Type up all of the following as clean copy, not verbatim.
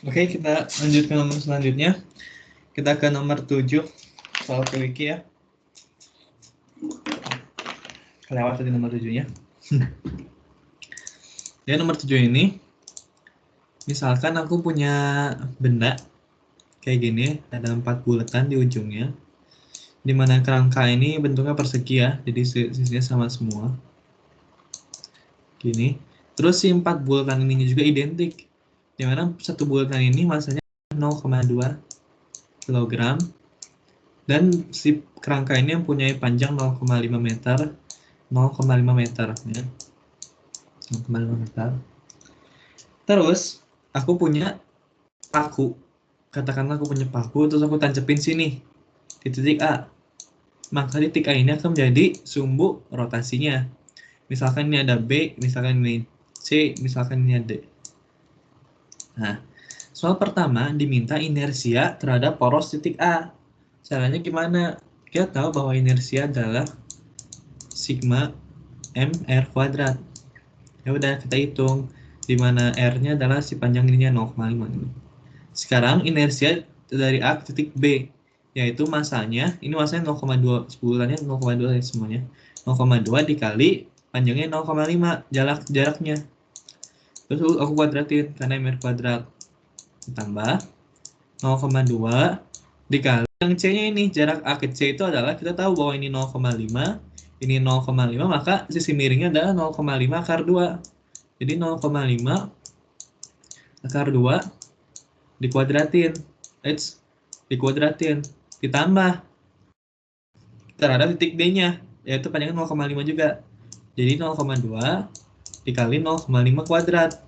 Oke, kita lanjut ke nomor selanjutnya. Kita ke nomor 7 soal wiki ya. Kelewat tadi nomor 7-nya. Ya, nomor 7 ini, misalkan aku punya benda kayak gini, ada 4 bulatan di ujungnya, di mana kerangka ini bentuknya persegi ya, jadi sisinya sama semua. Gini. Terus si 4 bulatan ini juga identik, di mana satu bulatan ini masanya 0,2 kg, dan si kerangka ini mempunyai panjang 0,5 meter, 0,5 meter ya. 0,5 meter. Terus aku punya paku. Katakanlah aku punya paku, terus aku tancepin sini di titik A. Maka titik A ini akan menjadi sumbu rotasinya. Misalkan ini ada B, misalkan ini C, misalkan ini ada D. Nah, soal pertama diminta inersia terhadap poros titik A. Caranya gimana? Kita tahu bahwa inersia adalah sigma mr kuadrat. Ya udah, kita hitung, di mana R-nya adalah si panjang ininya 0,5 ini. Sekarang inersia dari A ke titik B, yaitu masanya, ini masanya 0,2, sebulannya 0,2 ya semuanya. 0,2 dikali panjangnya 0,5 jaraknya. Terus aku kuadratin karena mr kuadrat. Ditambah 0,2 dikali yang C-nya ini, jarak A ke C itu adalah, kita tahu bahwa ini 0,5, ini 0,5, maka sisi miringnya adalah 0,5 akar 2. Jadi 0,5 akar 2 dikuadratin, ditambah terhadap titik D-nya, yaitu panjangnya 0,5 juga. Jadi 0,2 dikali 0,5 kuadrat.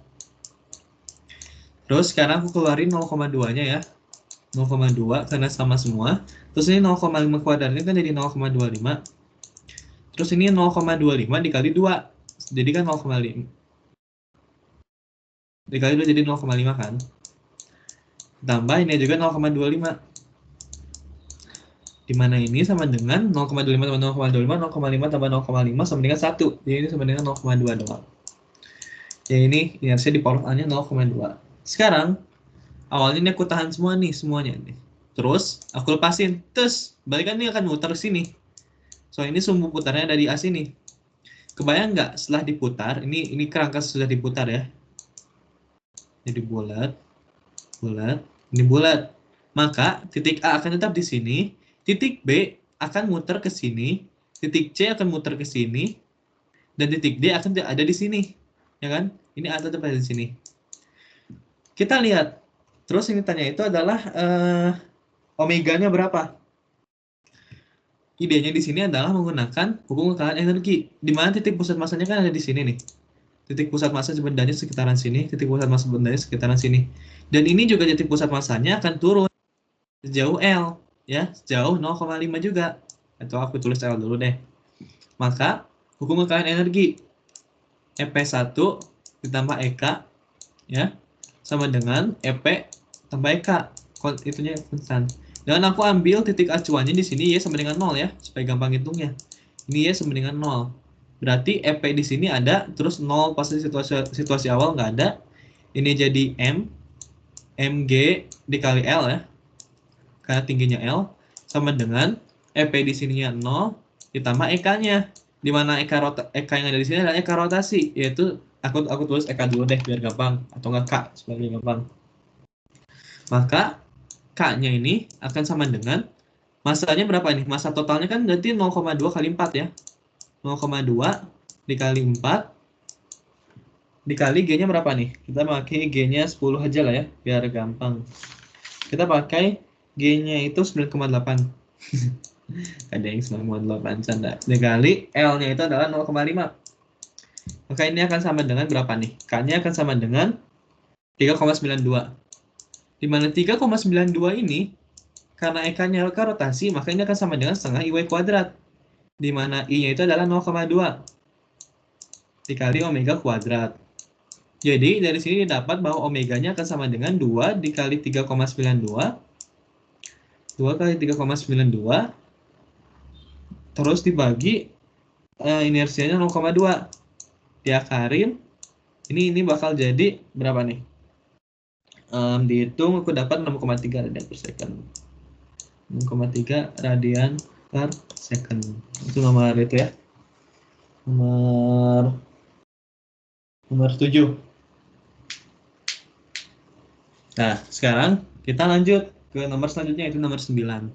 Terus sekarang aku keluarin 0,2-nya ya. 0,2 karena sama semua. Terus ini 0,5 kuadratnya kan jadi 0,25. Terus ini 0,25 dikali 2. Jadi kan 0,5. Dikali 2 jadi 0,5 kan. Tambah ini juga 0,25. Dimana ini sama dengan 0,25 tambah 0,25, 0,5 tambah 0,5 sama dengan 1. Jadi ini sama dengan 0,2 doang. Ya ini inersia di poros A-nya 0,2. Sekarang, awalnya ini aku tahan semua nih, semuanya nih. Terus, aku lepasin. Terus, balikan ini akan muter sini. So, ini sumbu putarnya dari A sini. Kebayang nggak setelah diputar, ini kerangka sudah diputar ya. Jadi bulat, ini bulat. Maka, titik A akan tetap di sini, titik B akan muter ke sini, titik C akan muter ke sini, dan titik D akan ada di sini, ya kan? Ini A tetap ada di sini. Kita lihat, terus ini tanya itu adalah omeganya berapa? Idenya di sini adalah menggunakan hukum kekalahan energi, di mana titik pusat masanya kan ada di sini nih. Titik pusat massa bendanya sekitaran sini, titik pusat massa bendanya sekitaran sini. Dan ini juga titik pusat massanya akan turun sejauh L, ya, sejauh 0,5 juga. Atau aku tulis L dulu deh. Maka, hukum kekalahan energi EP1 ditambah EK, ya, sama dengan EP tambah EK. Itunya konstan. Dan aku ambil titik acuannya di sini Y sama dengan 0 ya, supaya gampang hitungnya. Ini Y sama dengan 0. Berarti EP di sini ada, terus 0 pas situasi awal nggak ada. Ini jadi M, MG dikali L ya, karena tingginya L, sama dengan EP di sininya 0, ditambah EK-nya. Di mana EK yang ada di sini adalah EK rotasi, yaitu aku tulis EK dulu deh biar gampang, atau nggak K sebagai gampang. Maka K-nya ini akan sama dengan, masanya berapa nih? Masa totalnya kan berarti 0,2 kali 4 ya. 0,2 dikali 4 dikali G-nya berapa nih? Kita pakai G-nya 10 aja lah ya, biar gampang. Kita pakai G-nya itu 9,8. Ada yang 9,8 canda. Dikali L-nya itu adalah 0,5. Maka ini akan sama dengan berapa nih? K-nya akan sama dengan 3,92. Di mana 3,92 ini, karena EK-nya rotasi, maka ini akan sama dengan setengah IY kuadrat. Di mana I-nya itu adalah 0,2 dikali omega kuadrat. Jadi dari sini didapat bahwa omeganya akan sama dengan 2 dikali 3,92. 2 kali 3,92 terus dibagi inersianya 0,2 diakarin. Ini bakal jadi berapa nih? Dihitung aku dapat 6,3 radian per second. 6,3 radian per second. Itu nomor itu ya. Nomor 7. Nah, sekarang kita lanjut ke nomor selanjutnya, itu nomor 9.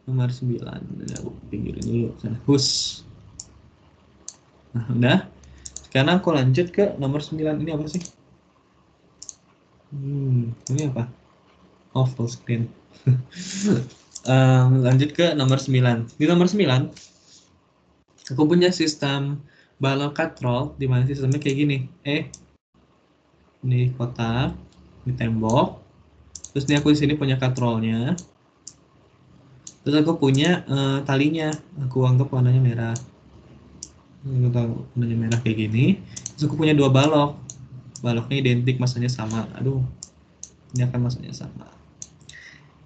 Nomor 9. Aku pinggirin dulu sana. Nah, udah. Sekarang aku lanjut ke nomor 9. Ini apa sih? Ini apa? Oh, full screen. Lanjut ke nomor 9. Di nomor 9, aku punya sistem balon katrol, di mana sistemnya kayak gini. Ini kotak, ini tembok. Terus ini aku di sini punya katrolnya. Terus aku punya talinya. Aku anggap warnanya merah. Aku tahu warnanya merah kayak gini. Terus aku punya 2 balok. Baloknya identik, masanya sama. Aduh, ini akan masanya sama.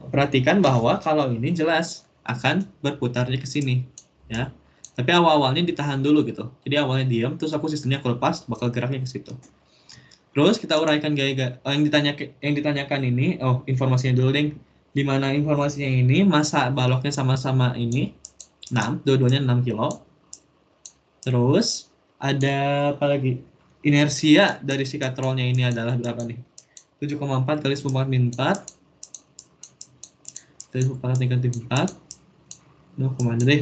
Perhatikan bahwa kalau ini jelas akan berputarnya ke sini, ya. Tapi awal-awalnya ditahan dulu gitu. Jadi awalnya diam, terus aku sistemnya aku lepas, bakal geraknya ke situ. Terus kita uraikan gaya-gaya yang ditanyakan ini. Oh, informasinya dulu deh. Di mana informasinya ini, masa baloknya sama-sama ini 6, dua-duanya 6 kilo. Terus ada apa lagi? Inersia dari si katrolnya ini adalah berapa nih? 7,4 kali 10⁻⁴. Dari 4 0,4 deh.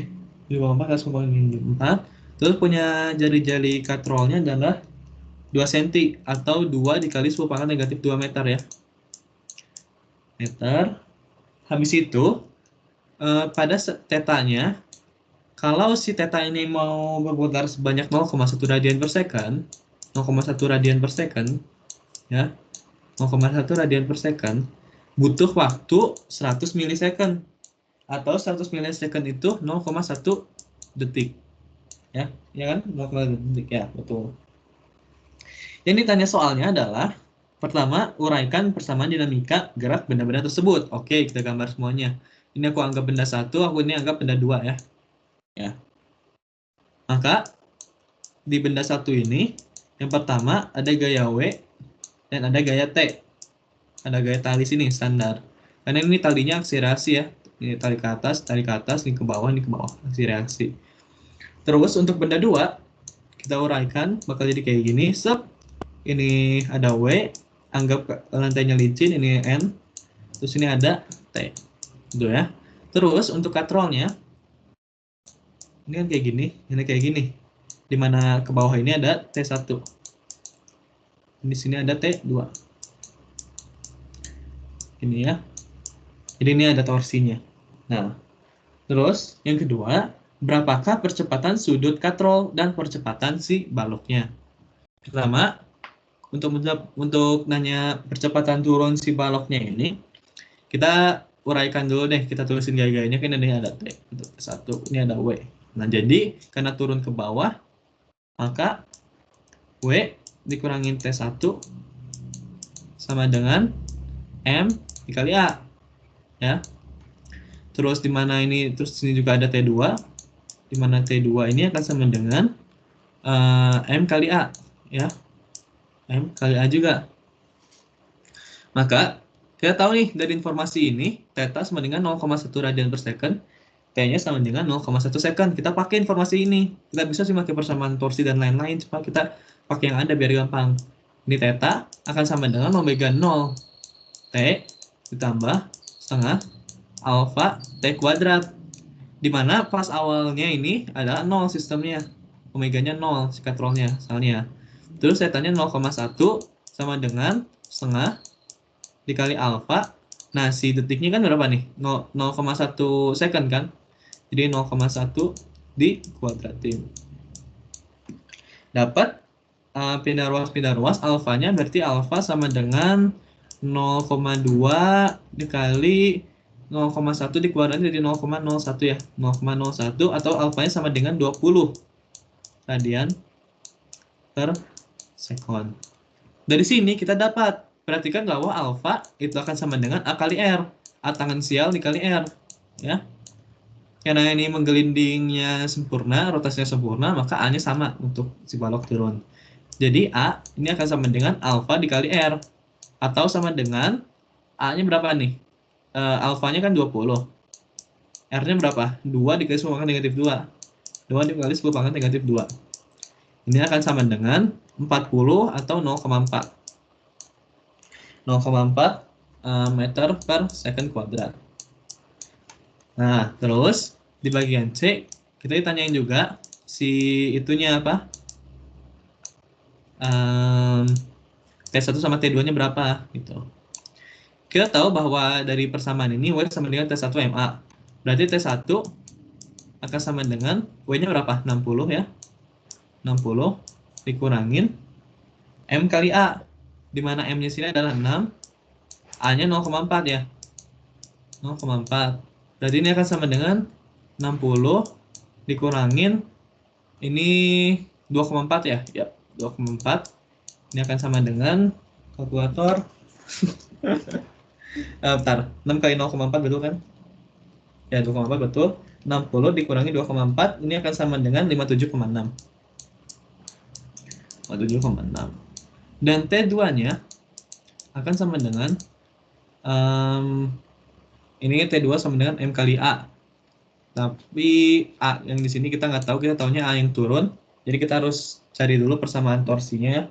7,4 kali 10⁻⁴. Terus punya jari-jari katrolnya adalah 2 cm atau 2 dikali 10⁻⁻2 meter ya. Meter. Habis itu pada tetanya, kalau si teta ini mau berputar sebanyak 0,1 radian per second, 0,1 radian per second, ya, 0,1 radian per second, butuh waktu 100 milisecond, atau 100 milisecond itu 0,1 detik, ya kan, 0,1 detik ya, betul. Yang ditanya soalnya adalah, pertama, uraikan persamaan dinamika gerak benda-benda tersebut. Oke, kita gambar semuanya. Ini aku anggap benda 1, aku ini anggap benda 2 ya. Maka di benda 1 ini, yang pertama ada gaya W dan ada gaya T. Ada gaya tali sini standar. Karena ini talinya aksi reaksi ya. Ini tali ke atas, ini ke bawah, aksi reaksi. Terus untuk benda 2, kita uraikan bakal jadi kayak gini. Ini ada W, anggap lantainya licin, ini N. Terus ini ada T. Gitu ya. Terus untuk katrolnya, ini kan kayak gini, ini kayak gini. Dimana ke bawah ini ada T1. Di sini ada T2. Ini ya. Jadi ini ada torsinya. Nah, terus yang kedua, berapakah percepatan sudut katrol dan percepatan si baloknya? Pertama, untuk nanya percepatan turun si baloknya ini, kita uraikan dulu deh, kita tulisin gaya-gayanya. Kan ini ada T, untuk T1, ini ada W. Nah, jadi karena turun ke bawah, maka W dikurangin T1 sama dengan M dikali A. Ya. Terus di mana ini, terus sini juga ada T2, di mana T2 ini akan sama dengan M kali A, ya. M kali A juga. Maka kita tahu nih dari informasi ini, theta sama dengan 0,1 radian per second, T-nya sama dengan 0,1 second. Kita pakai informasi ini. Kita bisa sih pakai persamaan torsi dan lain-lain, cuma kita pakai yang ada biar gampang. Ini theta akan sama dengan omega 0 T ditambah setengah alfa T kuadrat. Dimana pas awalnya ini adalah 0 sistemnya, omeganya 0 si katrolnya misalnya. Terus theta-nya 0,1 sama dengan setengah dikali alfa. Nah, si detiknya kan berapa nih? 0,1 second kan? Jadi 0,1 dikuadratin. Dapat pindah ruas alfanya, berarti alfa sama dengan 0,2 dikali 0,1 dikuadratin jadi 0,01 ya. 0,01 atau alfanya sama dengan 20 radian per second. Dari sini kita dapat, perhatikan bahwa alfa itu akan sama dengan A kali R. A tangensial dikali R. Ya. Karena ini menggelindingnya sempurna, rotasinya sempurna, maka A-nya sama untuk si balok turun. Jadi A ini akan sama dengan alfa dikali R. atau sama dengan A-nya berapa nih? Alfanya kan 20. R-nya berapa? 2 dikali 10 pangkat negatif 2. 2 dikali 10 pangkat negatif 2. Ini akan sama dengan 40 atau 0,4. 0,4 meter per second kuadrat. Nah, terus di bagian C, kita ditanyain juga si itunya apa? T1 sama T2-nya berapa gitu. Kita tahu bahwa dari persamaan ini W sama dengan T1 MA. Berarti T1 akan sama dengan W-nya berapa? 60 ya. 60 dikurangin M kali A. Di mana M-nya sini adalah 6, A-nya 0,4 ya. 0,4. Berarti ini akan sama dengan 60 dikurangin ini 2,4 ya. Ya, 2,4. Ini akan sama dengan kalkulator. Bentar, 6 kali 0,4 betul kan? Ya, 2,4 betul. 60 dikurangi 2,4, ini akan sama dengan 57,6. 57,6. Dan T2-nya akan sama dengan ini T2 sama dengan M kali A. Tapi A yang di sini kita nggak tahu, kita tahunya A yang turun. Jadi kita harus cari dulu persamaan torsinya.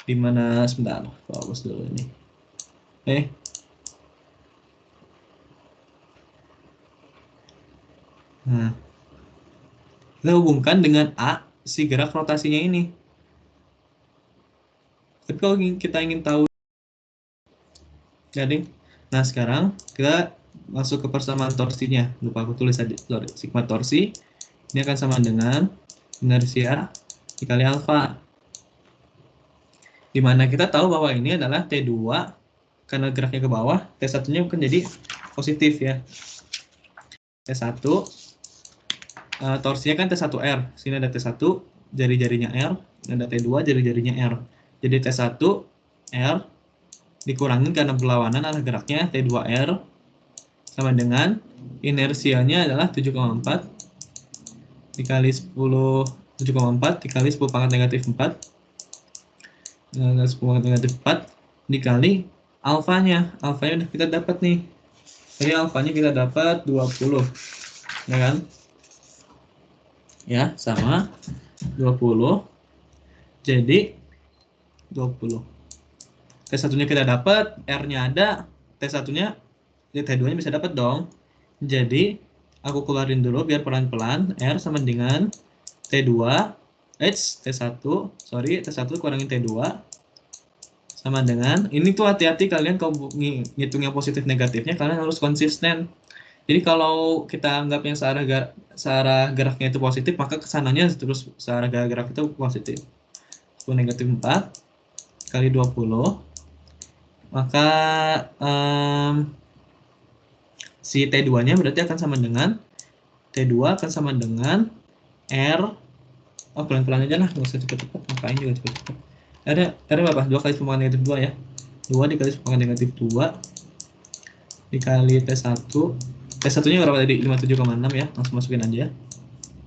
Di mana sebentar, hapus dulu ini. Nah, kita hubungkan dengan A si gerak rotasinya ini. Tapi kalau kita ingin tahu, jadi, nah sekarang kita masuk ke persamaan torsinya. Lupa aku tulis aja, sorry, sigma torsi. Ini akan sama dengan inersia dikali alfa. Dimana kita tahu bahwa ini adalah T2, karena geraknya ke bawah, T1-nya akan jadi positif ya. T1, torsinya kan T1R. Sini ada T1, jari-jarinya R. Ini ada T2, jari-jarinya R. Jadi T1, R, dikurangin karena berlawanan arah geraknya T2R sama dengan inersianya adalah 7,4 dikali 10 7,4 dikali 10 pangkat negatif 4 10 pangkat negatif 4 dikali alfanya udah kita dapat nih. Jadi alfanya kita dapat 20 ya kan, ya sama 20. Jadi 20 T1-nya kita dapat, R-nya ada, T1-nya, T2-nya bisa dapat dong. Jadi, aku keluarin dulu biar pelan-pelan. R sama dengan T2, T1, sorry, T1 kurangin T2, sama dengan, ini tuh hati-hati kalian kalau ngitung yang positif negatifnya, kalian harus konsisten. Jadi kalau kita anggap yang searah geraknya itu positif, maka kesananya terus searah gerak itu positif. 10 negatif 4 kali 20. Maka si T2-nya berarti akan sama dengan T2 akan sama dengan R. Oh, pelan-pelan aja lah, nggak usah cepet-cepet, ngapain juga cepet-cepet. R berapa? 2 kali 10 pangkat negatif 2 ya. 2 dikali 10 pangkat negatif 2 dikali T1. T1-nya berapa tadi? 57,6 ya. Langsung masukin aja.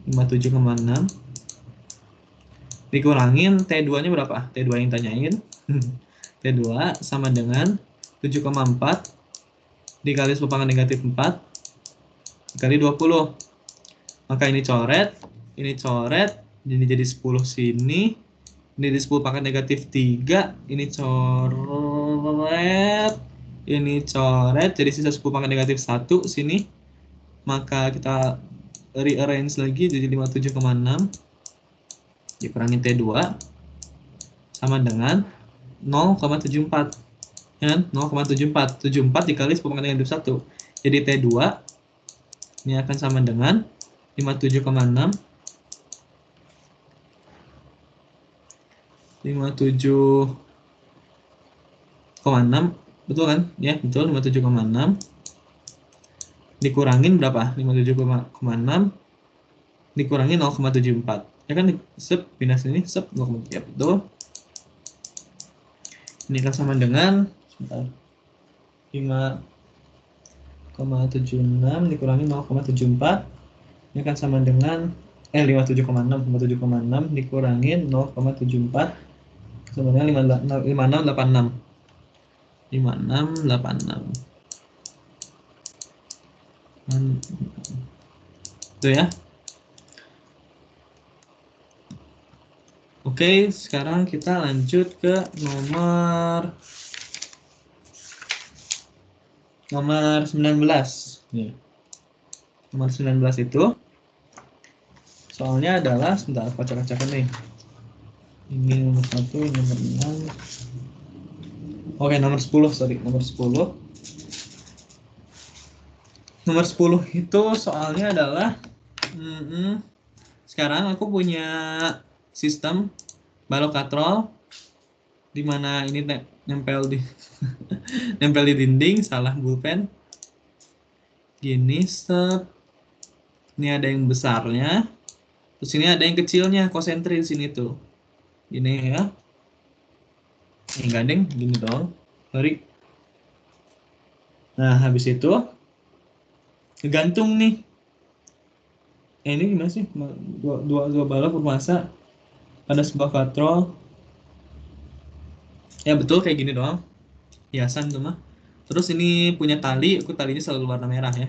57,6 dikurangin T2-nya berapa? T2 yang tanyain. T2 sama dengan 7,4 dikali 10 pangkat negatif 4 dikali 20. Maka ini coret, ini jadi 10 sini, ini jadi 10 pangkat negatif 3, ini coret, jadi sisa 10 pangkat negatif 1 sini. Maka kita rearrange lagi jadi 57,6 dikurangin T2 sama dengan 0,74 ya, 0,74 dikali 10 pangkat negatif 1. Jadi T2 ini akan sama dengan 57,6 betul kan? Ya, betul, 57,6 dikurangin berapa? 57,6 dikurangi 0,74. Ya kan, pindah sini, 0,74. Ya, betul. Ini akan sama dengan 5,76 dikurangi 0,74. Ini akan sama dengan 57,6 dikurangin 0,74 Sebenarnya 5686. 5686. Itu ya. Oke, sekarang kita lanjut ke nomor 19. Nih. Nomor 19 itu soalnya adalah, sebentar aku acak-acakan nih. Ini nomor 1, ini nomor 6. Oke, nomor 10, sorry, nomor 10. Nomor 10 itu soalnya adalah sekarang aku punya sistem balok katrol di mana ini nempel di nempel di dinding, salah bulpen. Gini, set. Ini ada yang besarnya. Terus ini ada yang kecilnya, konsentri di sini tuh. Gini ya. Ini gandeng gini dong. Sorry. Nah, habis itu gantung nih. Ini gimana sih? Dua balok bermasa pada sebuah katrol. Ya betul kayak gini doang. Hiasan tuh mah. Terus ini punya tali, aku talinya selalu warna merah ya.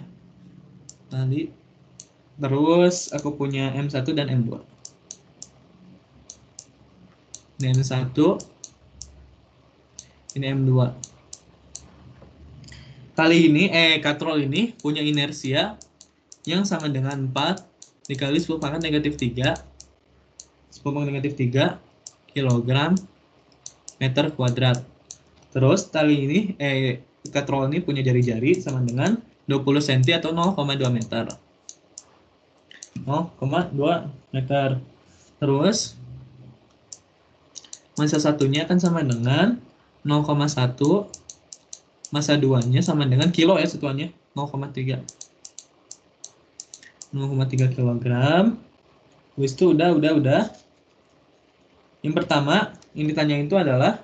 Tali. Terus aku punya M1 dan M2. Ini M1, ini M2. Kali ini, katrol ini punya inersia yang sama dengan 4 dikali 10 pangkat negatif 3. 10 pangkat negatif 3 kilogram meter kuadrat. Terus tali ini, katrol ini punya jari-jari sama dengan 20 cm atau 0,2 meter. 0,2 meter. Terus massa satunya akan sama dengan 0,1. Massa 2-nya sama dengan kilo ya satuannya, 0,3. 0,3 kilogram. Habis itu udah. Yang pertama yang ditanyain itu adalah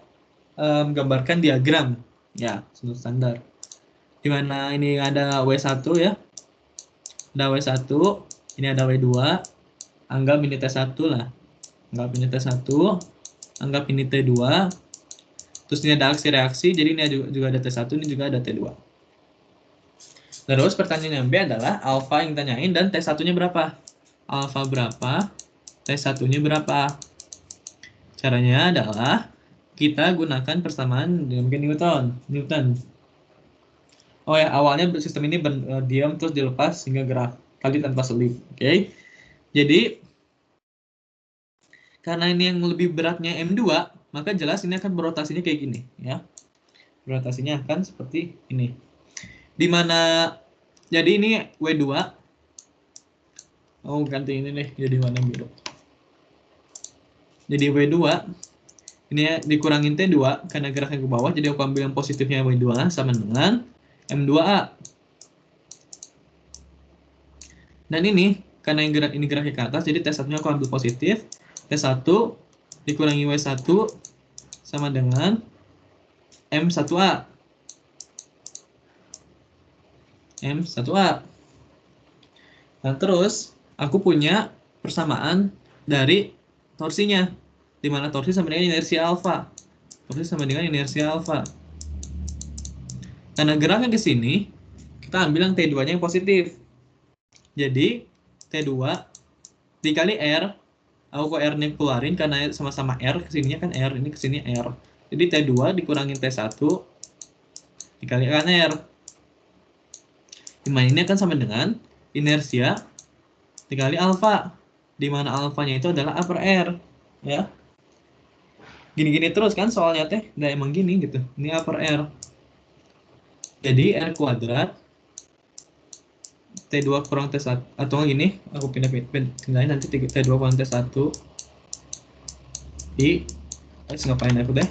gambarkan diagram. Ya, standar. Dimana ini ada W1 ya. Ada W1, ini ada W2. Anggap ini T1 lah. Anggap ini T1, anggap ini T2. Terus ini ada aksi reaksi, jadi ini juga ada T1, ini juga ada T2. Terus pertanyaan yang B adalah alfa yang ditanyain dan T1-nya berapa? Alfa berapa? T1-nya berapa? Caranya adalah kita gunakan persamaan dinamika Newton. Oh ya, awalnya sistem ini diam terus dilepas hingga gerak kali tanpa selip. Oke. Jadi karena ini yang lebih beratnya M2, maka jelas ini akan berotasinya kayak gini ya. Berotasinya akan seperti ini. Dimana jadi ini W2. Oh, ganti ini nih jadi warna biru. Jadi W2 ini ya, dikurangin T2 karena geraknya ke bawah, jadi aku ambil yang positifnya W2 sama dengan M2A. Dan ini karena yang gerak ini geraknya ke atas, jadi T1-nya aku ambil positif. T1 dikurangi W1 sama dengan M1A. M1A. Nah, terus aku punya persamaan dari torsinya, di mana torsi sama dengan inersia alfa. Torsi sama dengan inersia alfa. Karena geraknya ke sini, kita ambil yang T2-nya yang positif. Jadi T2 dikali R, aku kok R-nya keluarin karena sama-sama R, kesininya kan R, ini kesini R. Jadi T2 dikurangin T1 dikalikan R. Dimana ini akan sama dengan inersia dikali alfa, di mana alfanya itu adalah upper R, ya. Gini-gini terus kan soalnya teh, udah emang gini gitu. Ini upper R. Jadi R kuadrat T2 kurang T1 atau gini, aku pindahin nanti T2 kurang T1 di ngapain aku deh,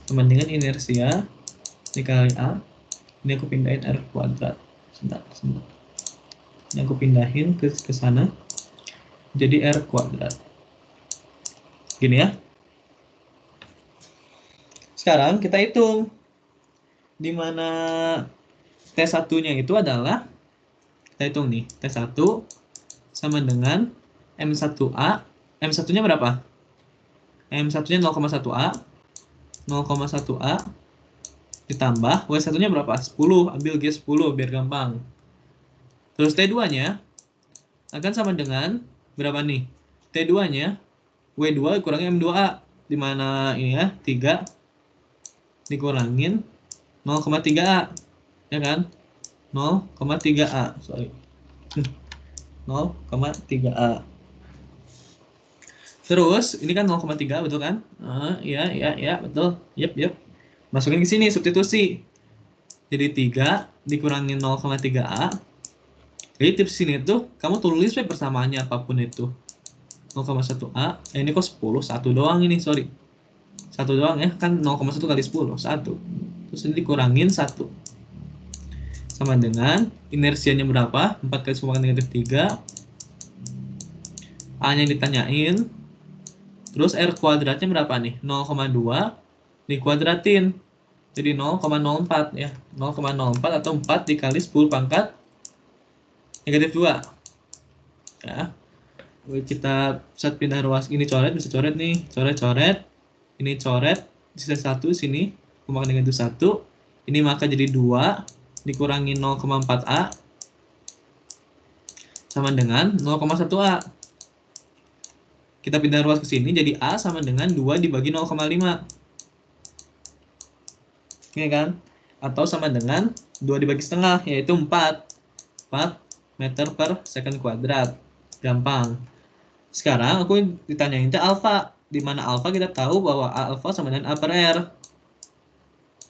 sama dengan inersia dikali A. Ini aku pindahin R kuadrat. Sebentar. Ini aku pindahin ke sana. Jadi R kuadrat. Gini ya. Sekarang kita hitung. Di mana T1-nya itu adalah, kita hitung nih, T1 sama dengan M1A. M1-nya berapa? M1-nya 0,1A. 0,1A ditambah W1-nya berapa? 10, ambil G10 biar gampang. Terus T2-nya akan sama dengan berapa nih? T2-nya W2 kurangi M2A, di mana ini ya, 3 dikurangin 0,3A, ya kan? 0,3A, sorry. 0,3A. Terus, ini kan 0,3, betul kan? Ya, betul. Yep. Masukin ke sini, substitusi. Jadi 3 dikurangin 0,3A. Jadi tips sini tuh, kamu tulis persamaannya apapun itu. 0,1A, ini kok 10, 1 doang ini, sorry. 1 doang ya, kan 0,1 kali 10, 1. Terus ini dikurangin 1. Sama dengan, inersianya berapa? 4 kali 10 pangkat negatif 3. A-nya ditanyain. Terus R kuadratnya berapa nih? 0,2 dikuadratin. Jadi 0,04 ya. 0,04 atau 4 dikali 10 pangkat negatif 2. Ya. Kita saat pindah ruas ini coret, bisa coret nih. Coret. Ini coret. Sisa 1 sini. Pangkat negatif 1. Ini maka jadi 2 dikurangi 0,4A sama dengan 0,1A. Kita pindah ruas ke sini, jadi A sama dengan 2 dibagi 0,5. Ini kan? Atau sama dengan 2 dibagi setengah, yaitu 4. 4 meter per second kuadrat. Gampang. Sekarang aku ditanyain alfa. Di mana alfa kita tahu bahwa alfa sama dengan A per R.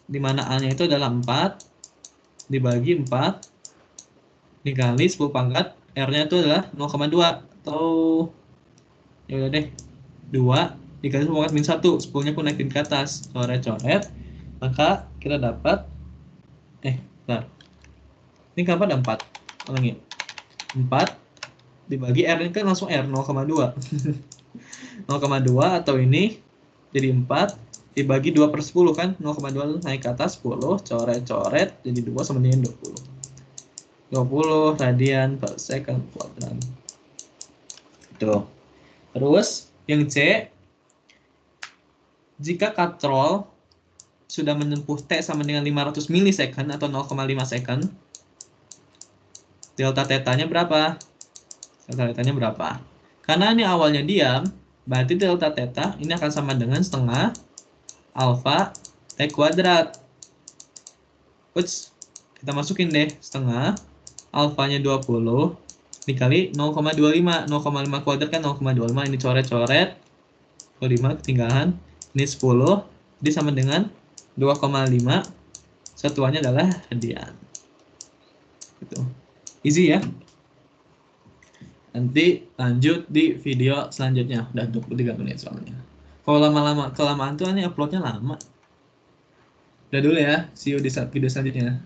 Di mana A-nya itu adalah 4 dibagi 4 dikali 10 pangkat. R-nya itu adalah 0,2. Atau ya udah deh, 2 dikali 10 pangkat min 1, 10-nya pun naikin ke atas, coret, maka kita dapat bentar. Ini kenapa ada 4? Ulangin. 4 dibagi R, ini kan langsung R, 0,2. 0,2 atau ini jadi 4 dibagi 2 per 10 kan, 0,2 naik ke atas 10, coret, jadi 2 sama dengan 20. 20 radian per second kuadrat. Tuh. Terus yang C, jika katrol sudah menempuh T sama dengan 500 milisecond atau 0,5 second, delta theta-nya berapa? Delta theta-nya berapa? Karena ini awalnya diam, berarti delta theta ini akan sama dengan setengah alfa T kuadrat. Kita masukin deh, setengah alfanya 20 dikali 0,25. 0,5 kuadrat kan 0,25. Ini coret. 25 ketinggalan. Ini 10. Jadi sama dengan 2,5. Satuannya adalah radian. Gitu. Easy ya. Nanti lanjut di video selanjutnya. Udah 23 menit soalnya. Kalau kelamaan tuh ini uploadnya lama. Udah dulu ya. See you di video selanjutnya.